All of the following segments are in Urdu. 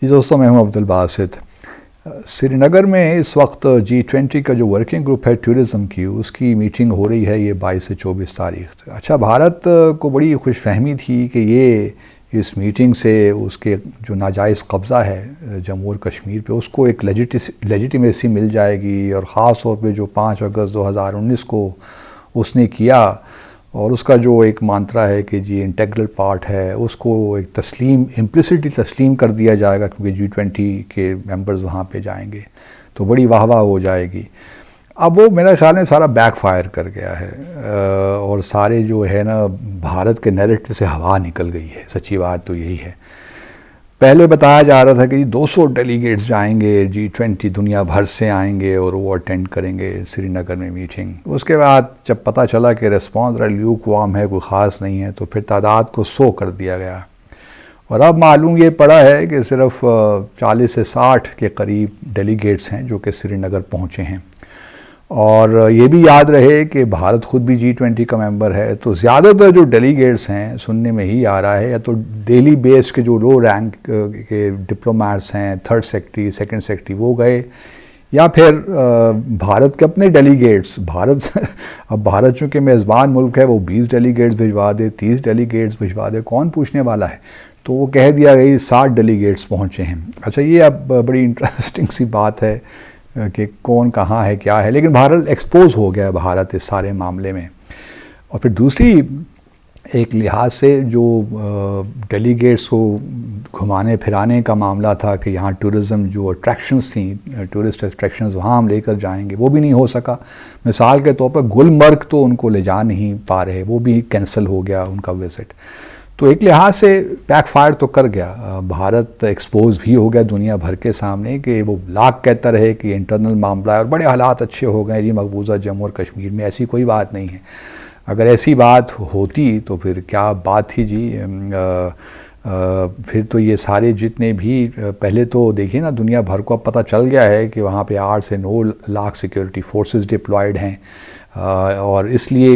جی دوستوں، میں ہوں عبدالباسط۔ سری نگر میں اس وقت G20 کا جو ورکنگ گروپ ہے ٹورزم کی، اس کی میٹنگ ہو رہی ہے یہ 22 سے 24 تاریخ تک۔ اچھا، بھارت کو بڑی خوش فہمی تھی کہ یہ اس میٹنگ سے اس کے جو ناجائز قبضہ ہے جموں اور کشمیر پہ، اس کو ایک لیجیٹیمیسی مل جائے گی، اور خاص طور پہ جو 5 اگست 2019 کو اس نے کیا، اور اس کا جو ایک مانترا ہے کہ جی انٹیگرل پارٹ ہے، اس کو ایک امپلیسٹلی تسلیم کر دیا جائے گا، کیونکہ G20 کے ممبرز وہاں پہ جائیں گے تو بڑی واہ واہ ہو جائے گی۔ اب وہ میرے خیال میں سارا بیک فائر کر گیا ہے، اور سارے جو ہے نا بھارت کے نیریٹو سے ہوا نکل گئی ہے۔ سچی بات تو یہی ہے۔ پہلے بتایا جا رہا تھا کہ 200 ڈیلیگیٹس جائیں گے G20، دنیا بھر سے آئیں گے اور وہ اٹینڈ کریں گے سری نگر میں میٹنگ۔ اس کے بعد جب پتہ چلا کہ ریسپانس لیوک وارم ہے، کوئی خاص نہیں ہے، تو پھر تعداد کو 100 کر دیا گیا، اور اب معلوم یہ پڑا ہے کہ صرف 40 سے 60 کے قریب ڈیلیگیٹس ہیں جو کہ سری نگر پہنچے ہیں۔ اور یہ بھی یاد رہے کہ بھارت خود بھی G20 کا ممبر ہے، تو زیادہ تر جو ڈیلیگیٹس ہیں، سننے میں ہی آ رہا ہے، یا تو ڈیلی بیس کے جو لو رینک کے ڈپلومیٹس ہیں، 3rd سیکٹری 2nd سیکٹری، وہ گئے، یا پھر بھارت کے اپنے ڈیلیگیٹس۔ اب بھارت چونکہ میزبان ملک ہے، وہ 20 ڈیلیگیٹس بھجوا دے، 30 ڈیلیگیٹس بھجوا دے، کون پوچھنے والا ہے؟ تو وہ کہہ دیا گئی 60 ڈیلیگیٹس پہنچے ہیں۔ اچھا، یہ اب بڑی انٹرسٹنگ سی بات ہے کہ کون کہاں ہے کیا ہے، لیکن بہرحال ایکسپوز ہو گیا بھارت اس سارے معاملے میں۔ اور پھر دوسری ایک لحاظ سے جو ڈیلیگیٹس کو گھمانے پھرانے کا معاملہ تھا کہ یہاں ٹورزم جو اٹریکشنز تھیں، ٹورسٹ اٹریکشنز، وہاں ہم لے کر جائیں گے، وہ بھی نہیں ہو سکا۔ مثال کے طور پر گلمرگ تو ان کو لے جا نہیں پا رہے، وہ بھی کینسل ہو گیا ان کا وزٹ۔ تو ایک لحاظ سے بیک فائر تو کر گیا، بھارت ایکسپوز بھی ہو گیا دنیا بھر کے سامنے کہ وہ لاکھ کہتا رہے کہ انٹرنل معاملہ ہے اور بڑے حالات اچھے ہو گئے جی مقبوضہ جموں اور کشمیر میں، ایسی کوئی بات نہیں ہے۔ اگر ایسی بات ہوتی تو پھر کیا بات تھی جی؟ پھر تو یہ سارے جتنے بھی پہلے تو دیکھیے نا، دنیا بھر کو اب پتہ چل گیا ہے کہ وہاں پہ 8 سے 9 لاکھ سیکیورٹی فورسز ڈپلائیڈ ہیں، اور اس لیے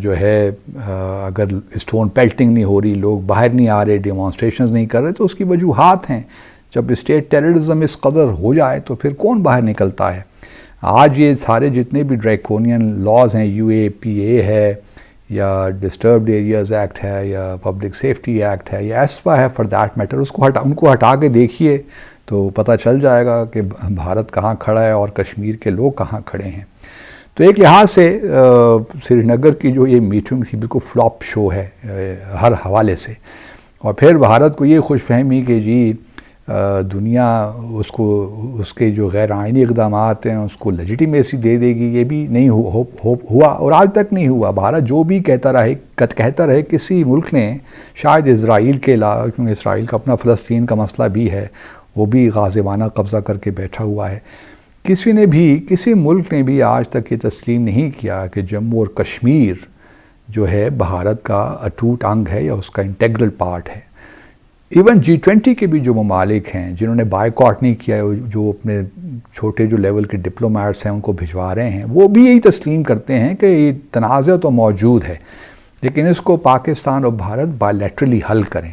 جو ہے اگر اسٹون پیلٹنگ نہیں ہو رہی، لوگ باہر نہیں آ رہے، ڈیمانسٹریشنز نہیں کر رہے، تو اس کی وجوہات ہیں۔ جب اسٹیٹ ٹیررزم اس قدر ہو جائے تو پھر کون باہر نکلتا ہے؟ آج یہ سارے جتنے بھی ڈریکونین لاز ہیں، UAPA ہے، یا ڈسٹربڈ ایریاز ایکٹ ہے، یا پبلک سیفٹی ایکٹ ہے، یا ایسپا ہے فار دیٹ میٹر، ان کو ہٹا کے دیکھیے تو پتہ چل جائے گا کہ بھارت کہاں کھڑا ہے اور کشمیر کے لوگ کہاں کھڑے ہیں۔ تو ایک لحاظ سے سری نگر کی جو یہ میٹنگ تھی بالکل فلاپ شو ہے ہر حوالے سے۔ اور پھر بھارت کو یہ خوش فہمی کہ جی دنیا اس کے جو غیر آئینی اقدامات ہیں اس کو لیجیٹیمیسی دے دے گی، یہ بھی نہیں ہوا، اور آج تک نہیں ہوا۔ بھارت جو بھی کہتا رہے، کسی ملک نے، شاید اسرائیل کے علاوہ، کیونکہ اسرائیل کا اپنا فلسطین کا مسئلہ بھی ہے، وہ بھی غازیانہ قبضہ کر کے بیٹھا ہوا ہے، کسی ملک نے بھی آج تک یہ تسلیم نہیں کیا کہ جموں اور کشمیر جو ہے بھارت کا اٹوٹ انگ ہے یا اس کا انٹیگرل پارٹ ہے۔ ایون G20 کے بھی جو ممالک ہیں جنہوں نے بائیکاٹ نہیں کیا، جو اپنے چھوٹے جو لیول کے ڈپلومیٹس ہیں ان کو بھجوا رہے ہیں، وہ بھی یہی تسلیم کرتے ہیں کہ یہ تنازع تو موجود ہے، لیکن اس کو پاکستان اور بھارت بائیلیٹرلی حل کریں۔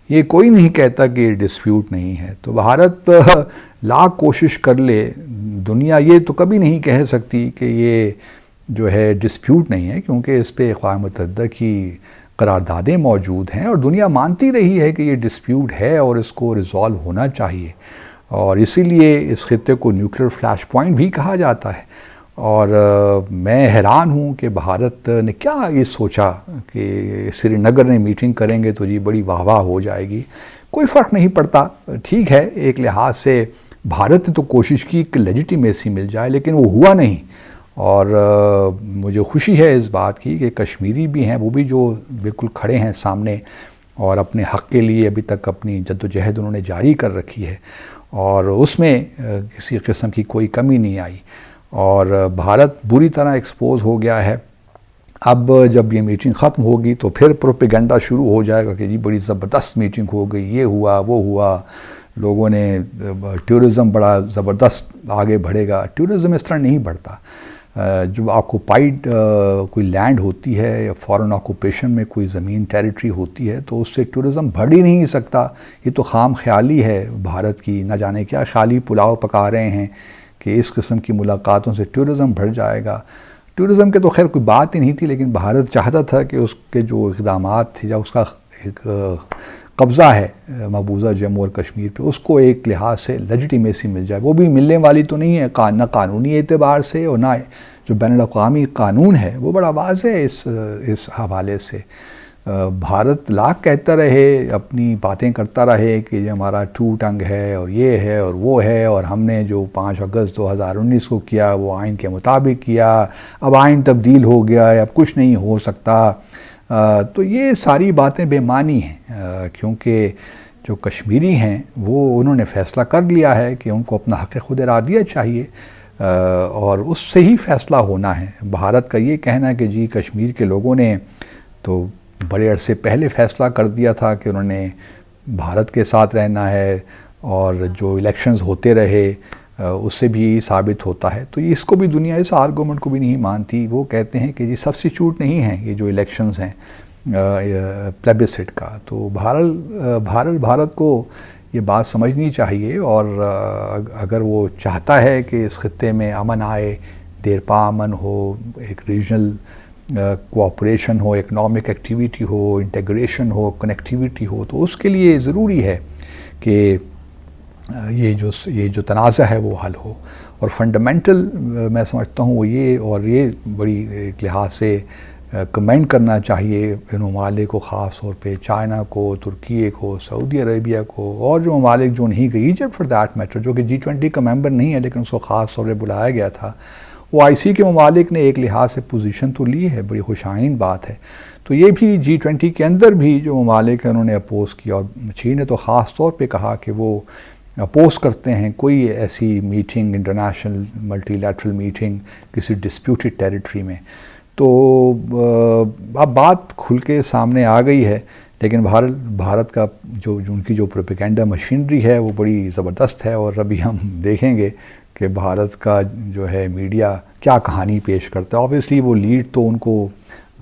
یہ کوئی نہیں کہتا کہ یہ ڈسپیوٹ نہیں ہے۔ تو بھارت لاکھ کوشش کر لے، دنیا یہ تو کبھی نہیں کہہ سکتی کہ یہ جو ہے ڈسپیوٹ نہیں ہے، کیونکہ اس پہ اقوام متحدہ کی قراردادیں موجود ہیں، اور دنیا مانتی رہی ہے کہ یہ ڈسپیوٹ ہے اور اس کو ریزالو ہونا چاہیے، اور اسی لیے اس خطے کو نیوکلیر فلیش پوائنٹ بھی کہا جاتا ہے۔ اور میں حیران ہوں کہ بھارت نے کیا یہ سوچا کہ سری نگر میں میٹنگ کریں گے تو جی بڑی واہ واہ ہو جائے گی۔ کوئی فرق نہیں پڑتا، ٹھیک ہے، ایک لحاظ سے بھارت نے تو کوشش کی کہ لیجیٹیمیسی مل جائے، لیکن وہ ہوا نہیں۔ اور مجھے خوشی ہے اس بات کی کہ کشمیری بھی ہیں، وہ بھی جو بالکل کھڑے ہیں سامنے، اور اپنے حق کے لیے ابھی تک اپنی جدوجہد انہوں نے جاری کر رکھی ہے، اور اس میں کسی قسم کی کوئی کمی نہیں آئی، اور بھارت بری طرح ایکسپوز ہو گیا ہے۔ اب جب یہ میٹنگ ختم ہوگی تو پھر پروپیگنڈا شروع ہو جائے گا کہ جی بڑی زبردست میٹنگ ہو گئی، یہ ہوا وہ ہوا، لوگوں نے ٹورزم بڑا زبردست آگے بڑھے گا۔ ٹورزم اس طرح نہیں بڑھتا۔ جب آکوپائڈ کوئی لینڈ ہوتی ہے یا فورن آکوپیشن میں کوئی زمین ٹیریٹری ہوتی ہے تو اس سے ٹورزم بڑھ ہی نہیں سکتا. یہ تو خام خیالی ہے بھارت کی، نہ جانے کیا خیالی پلاؤ پکا رہے ہیں کہ اس قسم کی ملاقاتوں سے ٹورزم بڑھ جائے گا. ٹورزم کے تو خیر کوئی بات ہی نہیں تھی، لیکن بھارت چاہتا تھا کہ اس کے جو اقدامات تھے یا اس کا ایک قبضہ ہے مقبوضہ جموں اور کشمیر پہ، اس کو ایک لحاظ سے لیجیٹیمیسی مل جائے. وہ بھی ملنے والی تو نہیں ہے، نہ قانونی اعتبار سے اور نہ جو بین الاقوامی قانون ہے وہ بڑا واضح ہے اس حوالے سے. بھارت لاکھ کہتا رہے، اپنی باتیں کرتا رہے کہ یہ ہمارا ٹو ٹنگ ہے اور یہ ہے اور وہ ہے، اور ہم نے جو 5 اگست 2019 کو کیا وہ آئین کے مطابق کیا، اب آئین تبدیل ہو گیا ہے، اب کچھ نہیں ہو سکتا. تو یہ ساری باتیں بے معنی ہیں، کیونکہ جو کشمیری ہیں وہ انہوں نے فیصلہ کر لیا ہے کہ ان کو اپنا حق خود ارادیت چاہیے، اور اس سے ہی فیصلہ ہونا ہے. بھارت کا یہ کہنا ہے کہ جی کشمیر کے لوگوں نے تو بڑے عرصے پہلے فیصلہ کر دیا تھا کہ انہوں نے بھارت کے ساتھ رہنا ہے، اور جو الیکشنز ہوتے رہے اس سے بھی ثابت ہوتا ہے. تو اس کو بھی دنیا اس آرگومنٹ کو بھی نہیں مانتی. وہ کہتے ہیں کہ جی سبسٹیچیوٹ نہیں ہیں یہ جو الیکشنز ہیں پلیبسٹ کا. تو بھارت کو یہ بات سمجھنی چاہیے، اور اگر وہ چاہتا ہے کہ اس خطے میں امن آئے، دیر پا امن ہو، ایک ریجنل کوآپریشن ہو، اکنامک ایکٹیویٹی ہو، انٹیگریشن ہو، کنیکٹیویٹی ہو، تو اس کے لیے ضروری ہے کہ یہ جو تنازع ہے وہ حل ہو. اور فنڈامنٹل میں سمجھتا ہوں وہ یہ، اور یہ بڑی ایک لحاظ سے کمنٹ کرنا چاہیے ان ممالک کو، خاص طور پہ چائنا کو، ترکی کو، سعودی عربیہ کو، اور جو ممالک جو نہیں گئی، ایجپٹ فار دیٹ میٹر جو کہ G20 کا ممبر نہیں ہے لیکن اس کو خاص طور پہ بلایا گیا تھا. وہ IC کے ممالک نے ایک لحاظ سے پوزیشن تو لی ہے، بڑی خوشائند بات ہے. تو یہ بھی G20 کے اندر بھی جو ممالک ہیں انہوں نے اپوز کیا، اور چین نے تو خاص طور پہ کہا کہ وہ اپوز کرتے ہیں کوئی ایسی meeting, international multi lateral meeting کسی ڈسپیوٹڈ ٹیریٹری میں. تو اب بات کھل کے سامنے آ گئی ہے، لیکن بھارت کا جو ان کی جو پروپیگنڈا مشینری ہے وہ بڑی زبردست ہے. اور ابھی ہم دیکھیں گے کہ بھارت کا جو ہے میڈیا کیا کہانی پیش کرتا ہے. آبویسلی وہ لیڈ تو ان کو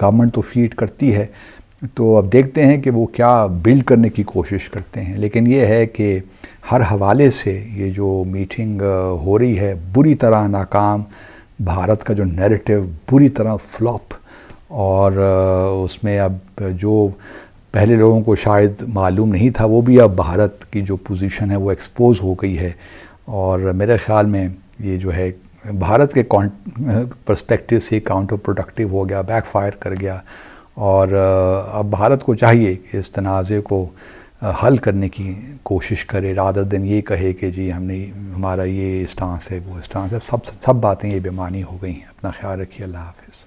گورنمنٹ تو فیڈ کرتی ہے، تو اب دیکھتے ہیں کہ وہ کیا بلڈ کرنے کی کوشش کرتے ہیں. لیکن یہ ہے کہ ہر حوالے سے یہ جو میٹنگ ہو رہی ہے بری طرح ناکام، بھارت کا جو نیریٹو بری طرح فلاپ، اور اس میں اب جو پہلے لوگوں کو شاید معلوم نہیں تھا وہ بھی اب بھارت کی جو پوزیشن ہے وہ ایکسپوز ہو گئی ہے. اور میرے خیال میں یہ جو ہے بھارت کے پرسپیکٹیو سے کاؤنٹر پروڈکٹیو ہو گیا، بیک فائر کر گیا. اور اب بھارت کو چاہیے کہ اس تنازع کو حل کرنے کی کوشش کرے، رادر دین یہ کہے کہ جی ہمارا یہ اسٹانس ہے وہ اسٹانس ہے. سب باتیں یہ بے معنی ہو گئی ہیں. اپنا خیال رکھیے. اللہ حافظ.